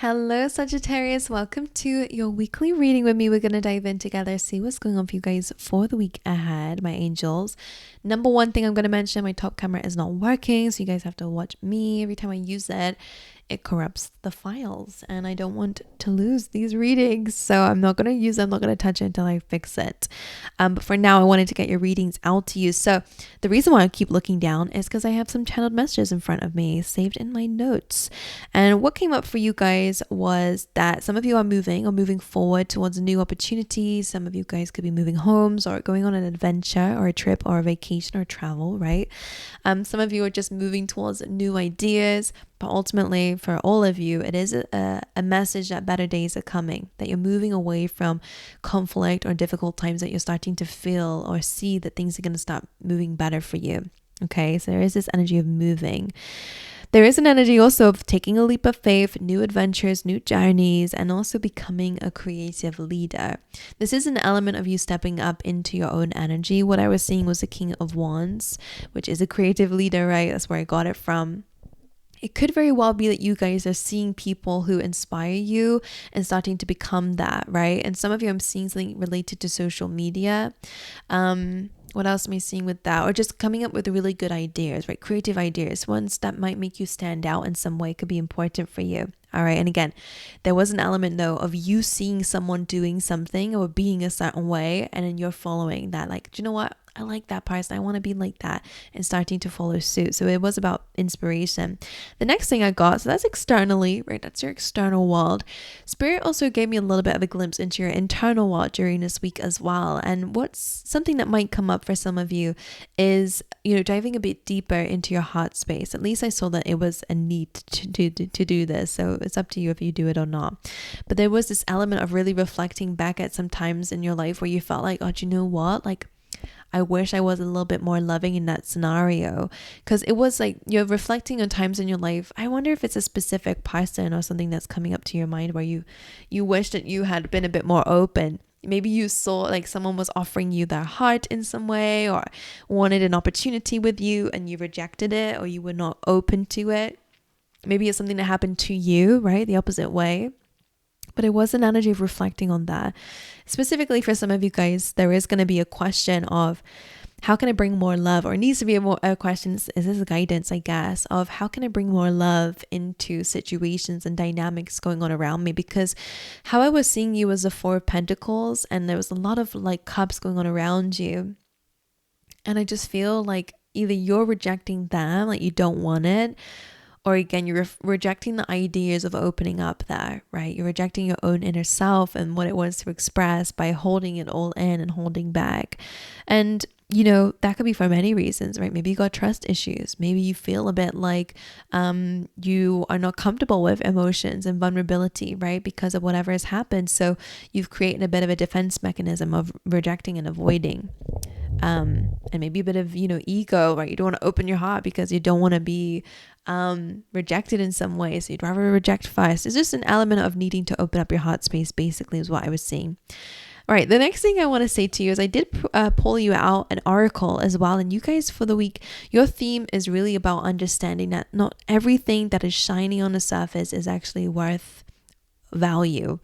Hello, Sagittarius. Welcome to your weekly reading with me. We're going to dive in together, see what's going on for you guys for the week ahead, my angels. Number one thing I'm going to mention, my top camera is not working, so you guys have to watch me. Every time I use it, it corrupts the files, and I don't want to lose these readings, so I'm not going to use it. I'm not going to touch it until I fix it. But for now, I wanted to get your readings out to you. So the reason why I keep looking down is because I have some channeled messages in front of me saved in my notes. And what came up for you guys was that some of you are moving forward towards new opportunities. Some of you guys could be moving homes or going on an adventure or a trip or a vacation or travel, right? Some of you are just moving towards new ideas. But ultimately, for all of you, it is a message that better days are coming, that you're moving away from conflict or difficult times, that you're starting to feel or see that things are going to start moving better for you. Okay, so there is this energy of moving. There is an energy also of taking a leap of faith, new adventures, new journeys, and also becoming a creative leader. This is an element of you stepping up into your own energy. What I was seeing was the King of Wands, which is a creative leader, right? That's where I got it from. It could very well be that you guys are seeing people who inspire you and starting to become that, right? And some of you, I'm seeing something related to social media. What else am I seeing with that? Or just coming up with really good ideas, right? Creative ideas, ones that might make you stand out in some way, could be important for you. All right. And again, there was an element though of you seeing someone doing something or being a certain way, and then you're following that. Like, do you know what? I like that person. I want to be like that, and starting to follow suit. So it was about inspiration. The next thing I got, so that's externally, right? That's your external world. Spirit also gave me a little bit of a glimpse into your internal world during this week as well. And what's something that might come up for some of you is, diving a bit deeper into your heart space. At least I saw that it was a need to do this. So it's up to you if you do it or not. But there was this element of really reflecting back at some times in your life where you felt like, oh, do you know what? Like, I wish I was a little bit more loving in that scenario, because it was like you're reflecting on times in your life. I wonder if it's a specific person or something that's coming up to your mind where you wish that you had been a bit more open. Maybe you saw like someone was offering you their heart in some way, or wanted an opportunity with you and you rejected it, or you were not open to it. Maybe it's something that happened to you, right? The opposite way. But it was an energy of reflecting on that. Specifically for some of you guys, there is going to be a question of how can I bring more love, or it needs to be a question, is this a guidance, I guess, of how can I bring more love into situations and dynamics going on around me? Because how I was seeing you was the Four of Pentacles, and there was a lot of like cups going on around you. And I just feel like either you're rejecting them, like you don't want it, or again, you're rejecting the ideas of opening up there, right? You're rejecting your own inner self and what it wants to express by holding it all in and holding back. And, that could be for many reasons, right? Maybe you got trust issues. Maybe you feel a bit like you are not comfortable with emotions and vulnerability, right? Because of whatever has happened. So you've created a bit of a defense mechanism of rejecting and avoiding. And maybe a bit of, ego, right? You don't want to open your heart because you don't want to be rejected in some way. So you'd rather reject first. It's just an element of needing to open up your heart space, basically, is what I was seeing. All right, the next thing I want to say to you is I did pull you out an oracle as well. And you guys, for the week, your theme is really about understanding that not everything that is shining on the surface is actually worth value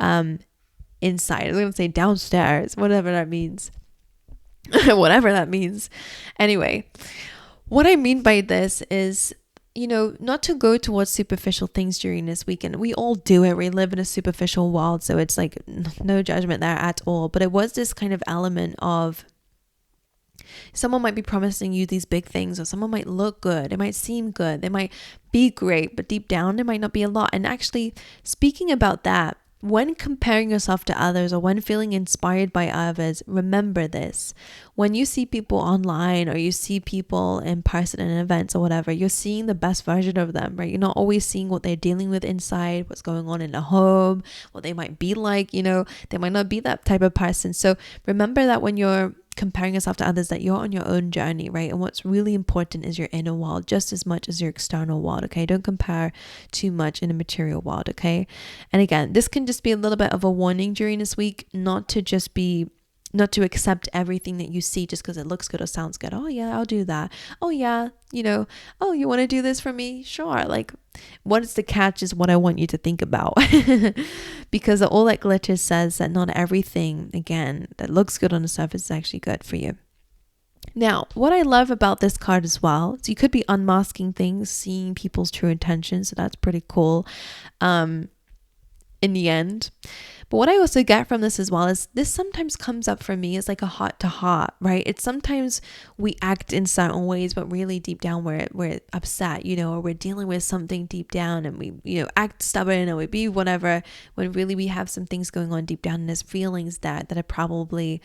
inside. I was going to say downstairs, whatever that means. Whatever that means. Anyway, what I mean by this is, not to go towards superficial things during this weekend. We all do it. We live in a superficial world, so it's like no judgment there at all. But it was this kind of element of someone might be promising you these big things, or someone might look good. It might seem good. They might be great, but deep down, there might not be a lot. And actually, speaking about that, when comparing yourself to others, or when feeling inspired by others, remember this. When you see people online, or you see people in person in events or whatever, you're seeing the best version of them, right? You're not always seeing what they're dealing with inside, what's going on in the home, what they might be like, they might not be that type of person. So remember that when you're comparing yourself to others, that you're on your own journey, right? And what's really important is your inner world just as much as your external world, okay? Don't compare too much in the material world, okay? And again, this can just be a little bit of a warning during this week, not to just be not to accept everything that you see just because it looks good or sounds good. Oh yeah, I'll do that. Oh yeah, you know, oh, you want to do this for me? Sure. Like, what's the catch is what I want you to think about. Because all that glitter says that not everything, again, that looks good on the surface is actually good for you. Now, what I love about this card as well, so you could be unmasking things, seeing people's true intentions. So that's pretty cool in the end. But what I also get from this as well is this sometimes comes up for me as like a heart to heart, right? It's sometimes we act in certain ways, but really deep down we're upset, you know, or we're dealing with something deep down and we, you know, act stubborn or we be whatever, when really we have some things going on deep down and there's feelings that are probably,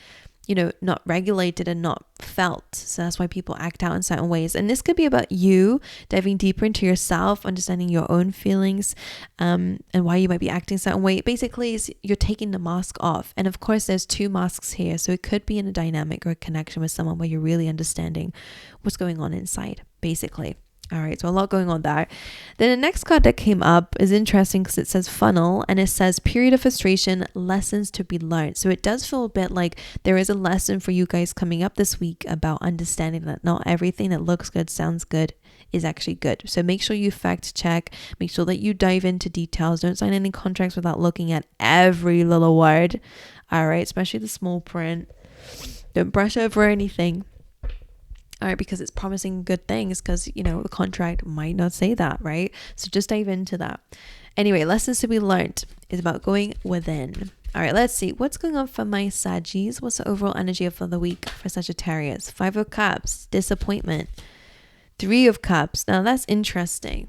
you know, not regulated and not felt. So that's why people act out in certain ways. And this could be about you diving deeper into yourself, understanding your own feelings, and why you might be acting a certain way. Basically, is you're taking the mask off. And of course, there's two masks here. So it could be in a dynamic or a connection with someone where you're really understanding what's going on inside, basically. All right, so a lot going on there. Then the next card that came up is interesting because it says funnel and it says period of frustration, lessons to be learned. So it does feel a bit like there is a lesson for you guys coming up this week about understanding that not everything that looks good, sounds good is actually good. So make sure you fact check, make sure that you dive into details. Don't sign any contracts without looking at every little word. All right, especially the small print. Don't brush over anything. All right, because it's promising good things because, you know, the contract might not say that, right? So just dive into that. Anyway, lessons to be learned is about going within. All right, let's see. What's going on for my Saggies? What's the overall energy for the week for Sagittarius? 5 of Cups, disappointment. 3 of Cups. Now that's interesting.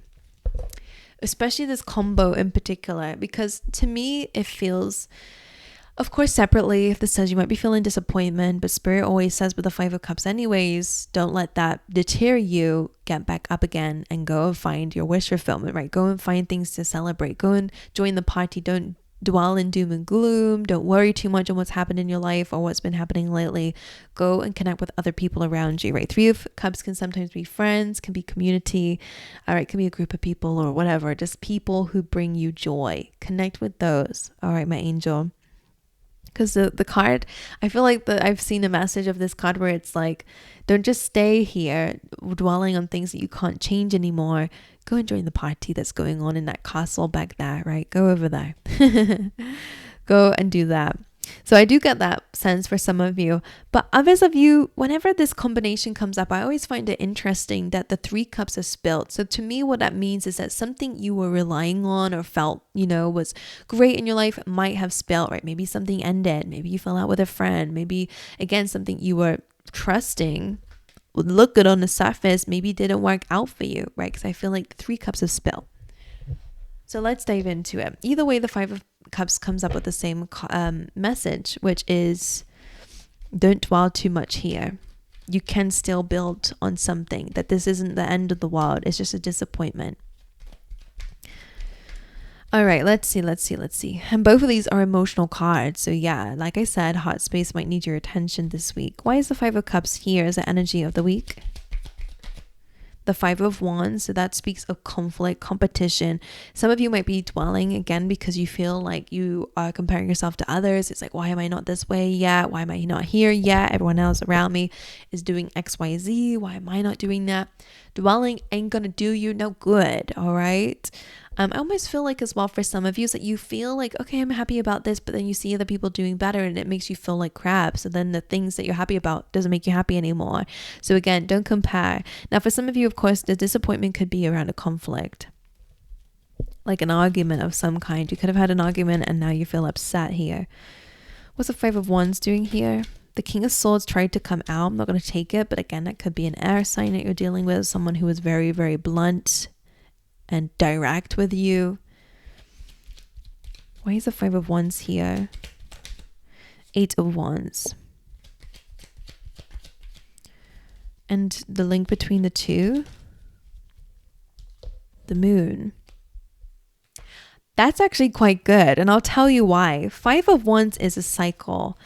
Especially this combo in particular, because to me, it feels... Of course, separately, if this says you might be feeling disappointment, but Spirit always says with the 5 of Cups anyways, don't let that deter you. Get back up again and go and find your wish fulfillment, right? Go and find things to celebrate. Go and join the party. Don't dwell in doom and gloom. Don't worry too much on what's happened in your life or what's been happening lately. Go and connect with other people around you, right? 3 of Cups can sometimes be friends, can be community, all right, can be a group of people or whatever. Just people who bring you joy. Connect with those. All right, my angel. Because the card, I feel like I've seen a message of this card where it's like, don't just stay here dwelling on things that you can't change anymore. Go and join the party that's going on in that castle back there, right? Go over there. Go and do that. So I do get that sense for some of you, but others of you, whenever this combination comes up, I always find it interesting that the 3 cups are spilled. So to me, what that means is that something you were relying on or felt, you know, was great in your life might have spilled, right? Maybe something ended. Maybe you fell out with a friend. Maybe, again, something you were trusting would look good on the surface, maybe didn't work out for you, right? Because I feel like the 3 cups have spilled. So let's dive into it. Either way, the 5 of Cups comes up with the same message, which is don't dwell too much here. You can still build on something, that this isn't the end of the world. It's just a disappointment. All right, let's see. And both of these are emotional cards. So yeah, like I said, heart space might need your attention this week. Why is the 5 of Cups here as the energy of the week? The 5 of Wands, so that speaks of conflict, competition. Some of you might be dwelling again because you feel like you are comparing yourself to others. It's like, why am I not this way yet? Why am I not here yet? Everyone else around me is doing XYZ. Why am I not doing that? Dwelling ain't gonna do you no good, all right? I almost feel like as well for some of you is that you feel like, okay, I'm happy about this, but then you see other people doing better and it makes you feel like crap. So then the things that you're happy about doesn't make you happy anymore. So again, don't compare. Now for some of you, of course, the disappointment could be around a conflict, like an argument of some kind. You could have had an argument and now you feel upset here. What's the 5 of Wands doing here? The King of Swords tried to come out. I'm not going to take it, but again, that could be an air sign that you're dealing with, someone who is very, very blunt and direct with you. Why is the 5 of Wands here? 8 of Wands. And the link between the two? The Moon. That's actually quite good, and I'll tell you why. 5 of Wands is a cycle.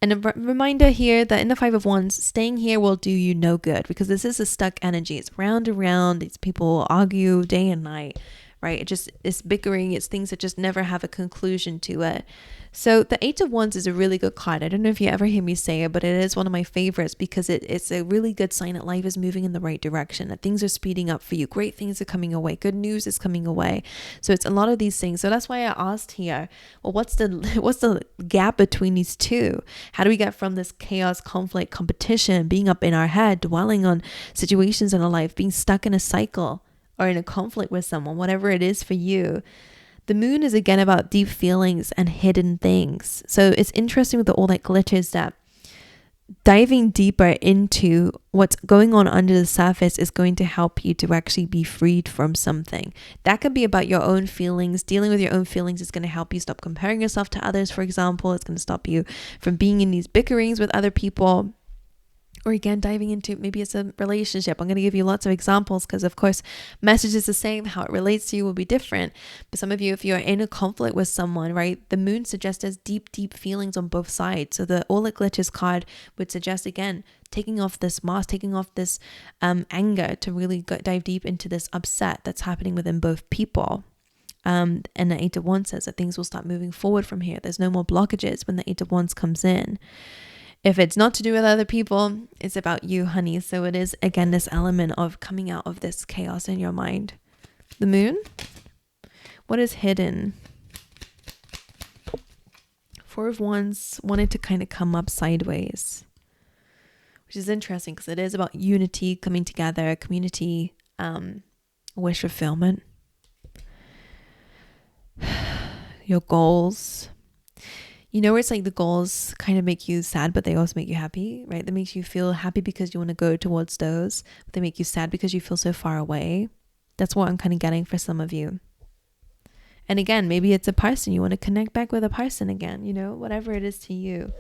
And a reminder here that in the 5 of Wands, staying here will do you no good because this is a stuck energy. It's round and round. These people argue day and night, right? It's bickering. It's things that just never have a conclusion to it. So the Eight of Wands is a really good card. I don't know if you ever hear me say it, but it is one of my favorites because it's a really good sign that life is moving in the right direction, that things are speeding up for you. Great things are coming away. Good news is coming away. So it's a lot of these things. So that's why I asked here, well, what's the gap between these two? How do we get from this chaos, conflict, competition, being up in our head, dwelling on situations in our life, being stuck in a cycle or in a conflict with someone, whatever it is for you? The moon is again about deep feelings and hidden things. So it's interesting with all that glitters that diving deeper into what's going on under the surface is going to help you to actually be freed from something. That could be about your own feelings. Dealing with your own feelings is going to help you stop comparing yourself to others, for example. It's going to stop you from being in these bickerings with other people. Or again, diving into maybe it's a relationship. I'm going to give you lots of examples because, of course, message is the same. How it relates to you will be different. But some of you, if you're in a conflict with someone, right, the moon suggests there's deep, deep feelings on both sides. So the All That Glitters card would suggest, again, taking off this mask, taking off this anger to really dive deep into this upset that's happening within both people. And the Eight of Wands says that things will start moving forward from here. There's no more blockages when the Eight of Wands comes in. If it's not to do with other people, it's about you, honey. So it is, again, this element of coming out of this chaos in your mind. The moon. What is hidden? Four of Wands wanted to kind of come up sideways, which is interesting because it is about unity, coming together, community, wish fulfillment, your goals. You know where it's like the goals kind of make you sad, but they also make you happy, right? That makes you feel happy because you want to go towards those, but they make you sad because you feel so far away. That's what I'm kind of getting for some of you. And again, maybe it's a person. You want to connect back with a person again, you know, whatever it is to you.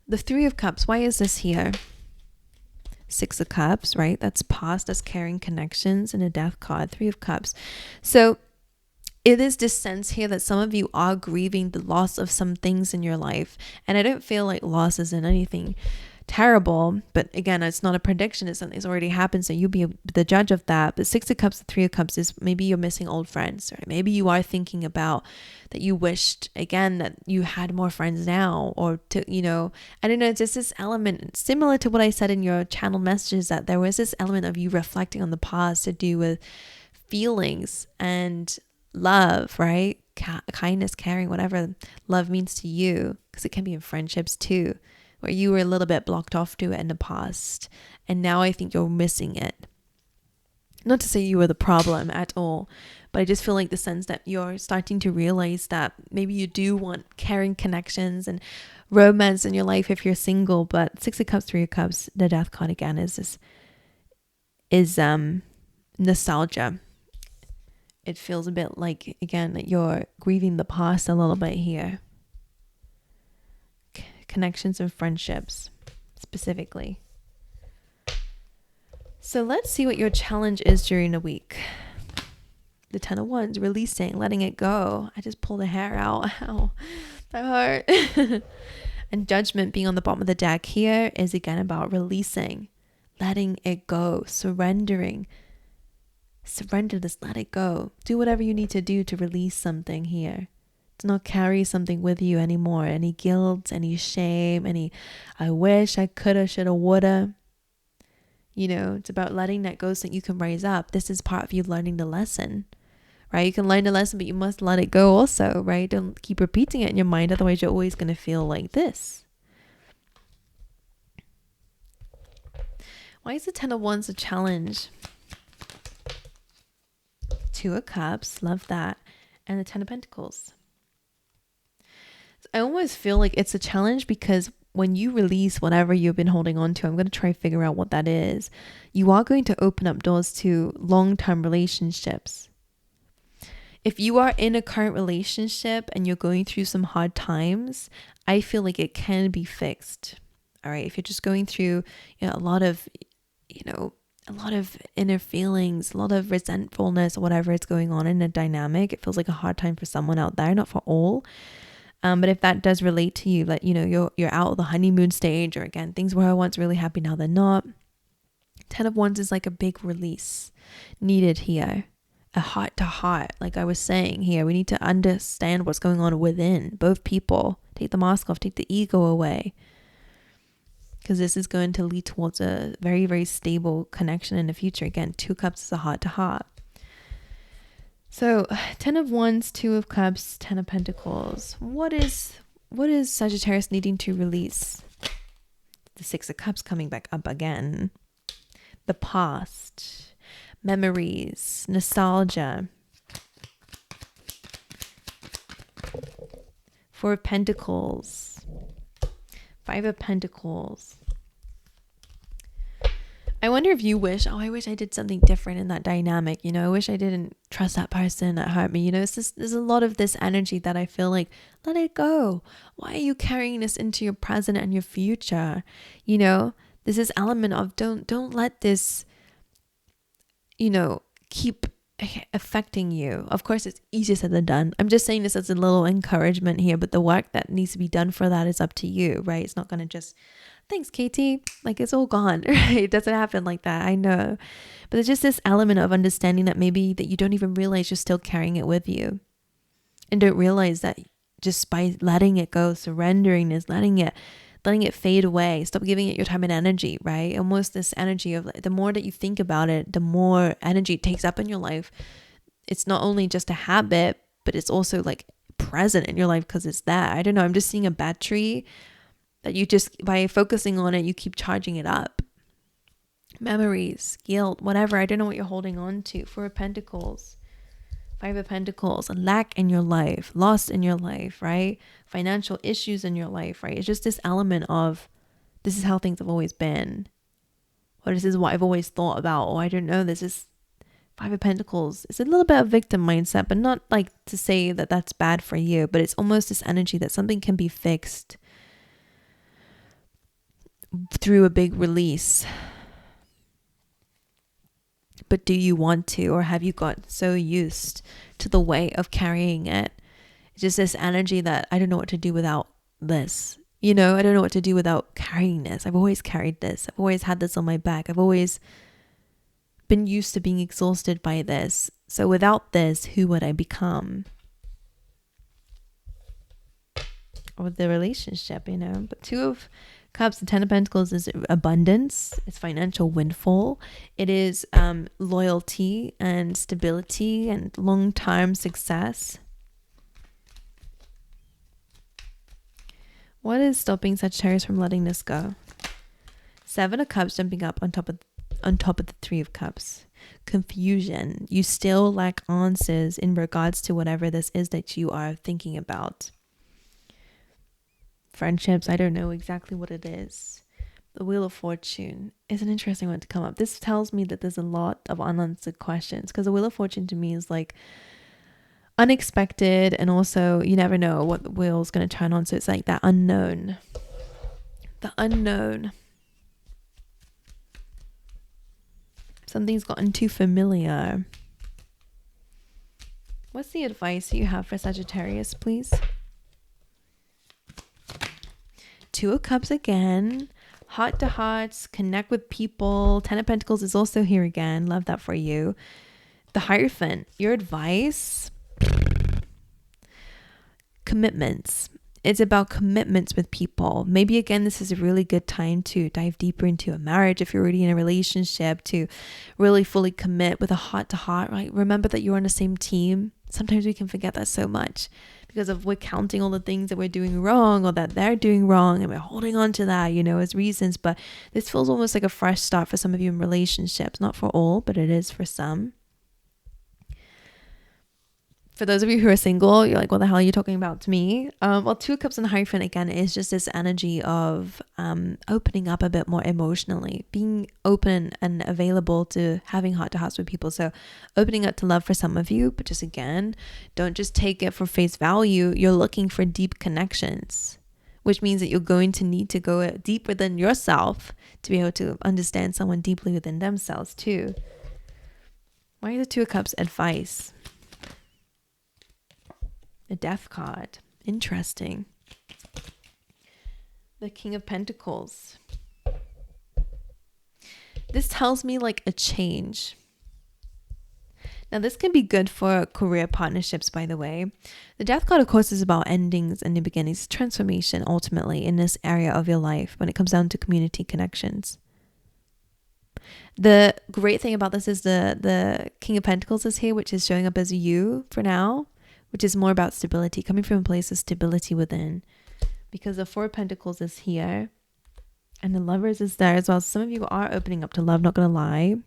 The Three of Cups, why is this here? Six of Cups, right? That's past, that's carrying connections, and a Death card, Three of Cups. So it is this sense here that some of you are grieving the loss of some things in your life. And I don't feel like loss isn't anything terrible, but again, it's not a prediction. It's something that's already happened, so you'll be the judge of that. But Six of Cups, the Three of Cups is maybe you're missing old friends, right? Maybe you are thinking about that you wished, again, that you had more friends now, or to, you know, I don't know, it's just this element similar to what I said in your channel messages, that there was this element of you reflecting on the past to do with feelings and love, right? Kindness, caring, whatever love means to you, because it can be in friendships too, where you were a little bit blocked off to it in the past, and now I think you're missing it. Not to say you were the problem at all, but I just feel like the sense that you're starting to realize that maybe you do want caring connections and romance in your life if you're single. But Six of Cups, Three of Cups, the Death card again is nostalgia. It feels a bit like, again, that you're grieving the past a little bit here. Connections and friendships, specifically. So let's see what your challenge is during the week. The Ten of Wands, releasing, letting it go. I just pulled the hair out. Ow, that hurt. And Judgment being on the bottom of the deck here is again about releasing, letting it go, surrendering. Surrender this, let it go. Do whatever you need to do to release something here. To not carry something with you anymore. Any guilt, any shame, any I wish, I coulda, shoulda, woulda. You know, it's about letting that go so that you can rise up. This is part of you learning the lesson, right? You can learn the lesson, but you must let it go also, right? Don't keep repeating it in your mind. Otherwise, you're always going to feel like this. Why is the Ten of Wands a challenge? Two of Cups, love that. And the Ten of Pentacles. I almost feel like it's a challenge because when you release whatever you've been holding on to, I'm going to try to figure out what that is. You are going to open up doors to long-term relationships. If you are in a current relationship and you're going through some hard times, I feel like it can be fixed. All right. If you're just going through, a lot of inner feelings, a lot of resentfulness, whatever is going on in a dynamic, it feels like a hard time for someone out there, not for all. But if that does relate to you, that, you're out of the honeymoon stage, or again, things were once really happy, now they're not. Ten of Wands is like a big release. needed here. A heart to heart, like I was saying here. We need to understand what's going on within both people. Take the mask off, take the ego away. Because this is going to lead towards a very, very stable connection in the future. Again, 2 cups is a heart to heart. So 10 of Wands, 2 of Cups, 10 of Pentacles. What is Sagittarius needing to release? The 6 of Cups coming back up again. The past, memories, nostalgia. 4 of Pentacles, 5 of Pentacles. I wonder if you wish, I wish I did something different in that dynamic. You know, I wish I didn't trust that person that hurt me. You know, there's a lot of this energy that I feel like, let it go. Why are you carrying this into your present and your future? You know, there's this element of don't let this, you know, keep affecting you. Of course, it's easier said than done. I'm just saying this as a little encouragement here, but the work that needs to be done for that is up to you, right? It's not going to just, thanks, Katie. Like, it's all gone, right? It doesn't happen like that. I know. But there's just this element of understanding that maybe that you don't even realize you're still carrying it with you. And don't realize that just by letting it go, surrendering this, letting it fade away, stop giving it your time and energy, right? Almost this energy of like, the more that you think about it, the more energy it takes up in your life. It's not only just a habit, but it's also like present in your life because it's there. I don't know. I'm just seeing a battery that you just, by focusing on it, you keep charging it up. Memories, guilt, whatever. I don't know what you're holding on to. 4 of Pentacles, 5 of Pentacles, a lack in your life, loss in your life, right? Financial issues in your life, right? It's just this element of, this is how things have always been. Or this is what I've always thought about. Oh, I don't know. This is 5 of Pentacles. It's a little bit of victim mindset, but not like to say that that's bad for you, but it's almost this energy that something can be fixed through a big release. But do you want to, or have you got so used to the way of carrying it? It's just this energy that I don't know what to do without this. You know, I don't know what to do without carrying this. I've always carried this. I've always had this on my back. I've always been used to being exhausted by this. So without this, who would I become? Or the relationship, you know. But 2 of Cups, the 10 of Pentacles is abundance. It's financial windfall. It is loyalty and stability and long-term success. What is stopping Sagittarius from letting this go? 7 of Cups jumping up on top of the 3 of Cups. Confusion. You still lack answers in regards to whatever this is that you are thinking about. Friendships, I don't know exactly what it is. The Wheel of Fortune is an interesting one to come up. This tells me that there's a lot of unanswered questions, because the Wheel of Fortune to me is like unexpected, and also you never know what the wheel is going to turn on. So it's like that unknown. The unknown. Something's gotten too familiar. What's the advice you have for Sagittarius, please? 2 of Cups again. Heart to hearts, connect with people. 10 of Pentacles is also here again. Love that for you. The Hierophant, your advice. Commitments. It's about commitments with people. Maybe again, this is a really good time to dive deeper into a marriage if you're already in a relationship, to really fully commit with a heart to heart, right? Remember that you're on the same team. Sometimes we can forget that so much because of we're counting all the things that we're doing wrong or that they're doing wrong, and we're holding on to that, you know, as reasons. But this feels almost like a fresh start for some of you in relationships. Not for all, but it is for some. For those of you who are single, you're like, what the hell are you talking about to me? Well, 2 of Cups and the Hierophant, again, is just this energy of opening up a bit more emotionally, being open and available to having heart-to-hearts with people. So opening up to love for some of you, but just again, don't just take it for face value. You're looking for deep connections, which means that you're going to need to go deeper than yourself to be able to understand someone deeply within themselves too. Why are the 2 of Cups advice? The Death card. Interesting. The King of Pentacles. This tells me like a change. Now, this can be good for career partnerships, by the way. The Death card, of course, is about endings and new beginnings, transformation, ultimately, in this area of your life when it comes down to community connections. The great thing about this is the King of Pentacles is here, which is showing up as you for now, which is more about stability, coming from a place of stability within. Because the Four of Pentacles is here, and the Lovers is there as well. Some of you are opening up to love, not going to lie.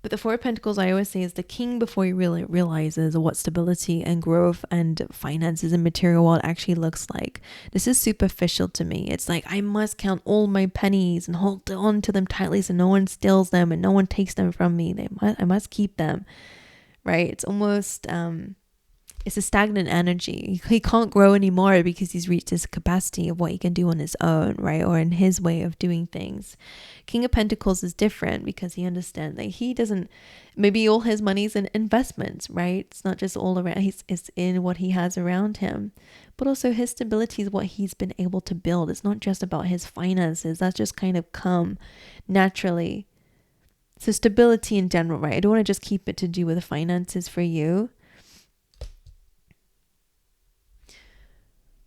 But the Four of Pentacles, I always say, is the king before he really realizes what stability and growth and finances and material world actually looks like. This is superficial to me. It's like, I must count all my pennies and hold on to them tightly so no one steals them and no one takes them from me. I must keep them, right? It's almost, it's a stagnant energy. He can't grow anymore because he's reached his capacity of what he can do on his own, right? Or in his way of doing things. King of Pentacles is different because he understands that he doesn't, maybe all his money's in investments, right? It's not just all around, it's in what he has around him. But also his stability is what he's been able to build. It's not just about his finances. That's just kind of come naturally. So stability in general, right? I don't want to just keep it to do with the finances for you.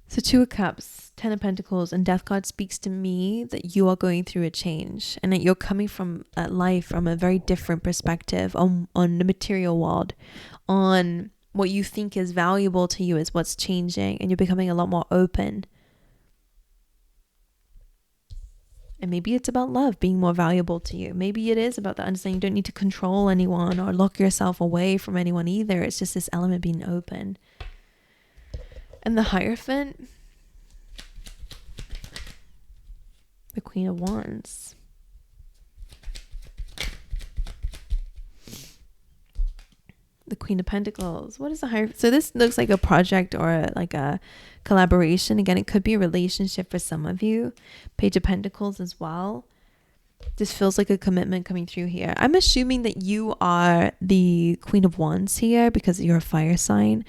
So Two of Cups, Ten of Pentacles, and Death card speaks to me that you are going through a change and that you're coming from life from a very different perspective on the material world, on what you think is valuable to you is what's changing, and you're becoming a lot more open. And maybe it's about love being more valuable to you. Maybe it is about the understanding you don't need to control anyone or lock yourself away from anyone either. It's just this element being open. And the Hierophant, the Queen of Wands. The Queen of Pentacles. What is the Hierophant? So this looks like a project or like a collaboration. Again, it could be a relationship for some of you. Page of Pentacles as well. This feels like a commitment coming through here. I'm assuming that you are the Queen of Wands here because you're a fire sign,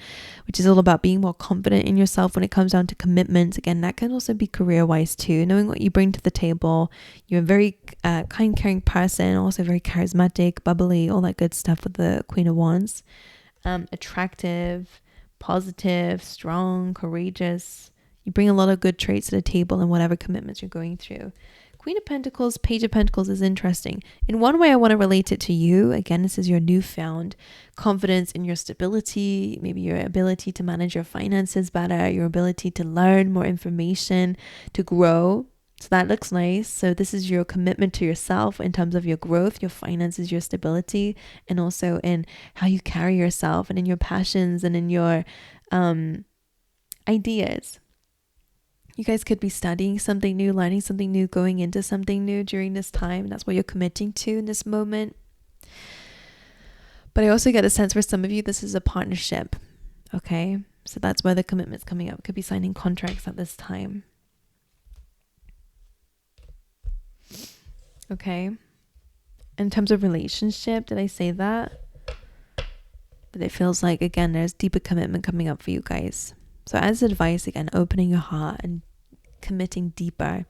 which is all about being more confident in yourself when it comes down to commitments. Again, that can also be career-wise too, knowing what you bring to the table. You're a very kind, caring person, also very charismatic, bubbly, all that good stuff with the Queen of Wands. Attractive, positive, strong, courageous. You bring a lot of good traits to the table in whatever commitments you're going through. Queen of Pentacles, Page of Pentacles is interesting. In one way, I want to relate it to you. Again, this is your newfound confidence in your stability, maybe your ability to manage your finances better, your ability to learn more information, to grow. So that looks nice. So this is your commitment to yourself in terms of your growth, your finances, your stability, and also in how you carry yourself and in your passions and in your ideas. You guys could be studying something new, learning something new, going into something new during this time. That's what you're committing to in this moment. But I also get a sense for some of you, this is a partnership. Okay. So that's where the commitment's coming up. Could be signing contracts at this time. Okay. In terms of relationship, did I say that? But it feels like, again, there's deeper commitment coming up for you guys. So as advice, again, opening your heart and committing deeper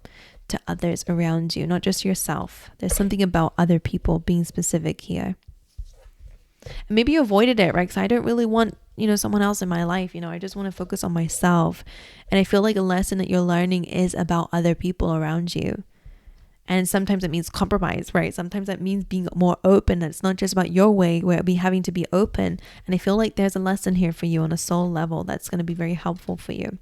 to others around you, not just yourself. There's something about other people being specific here. And maybe you avoided it, right? Because I don't really want, someone else in my life. I just want to focus on myself. And I feel like a lesson that you're learning is about other people around you. And sometimes it means compromise, right? Sometimes that means being more open. And it's not just about your way, where it'll be having to be open. And I feel like there's a lesson here for you on a soul level that's going to be very helpful for you.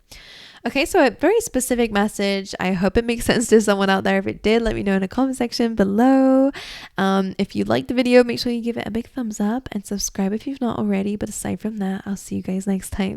Okay, so a very specific message. I hope it makes sense to someone out there. If it did, let me know in the comment section below. If you liked the video, make sure you give it a big thumbs up and subscribe if you've not already. But aside from that, I'll see you guys next time.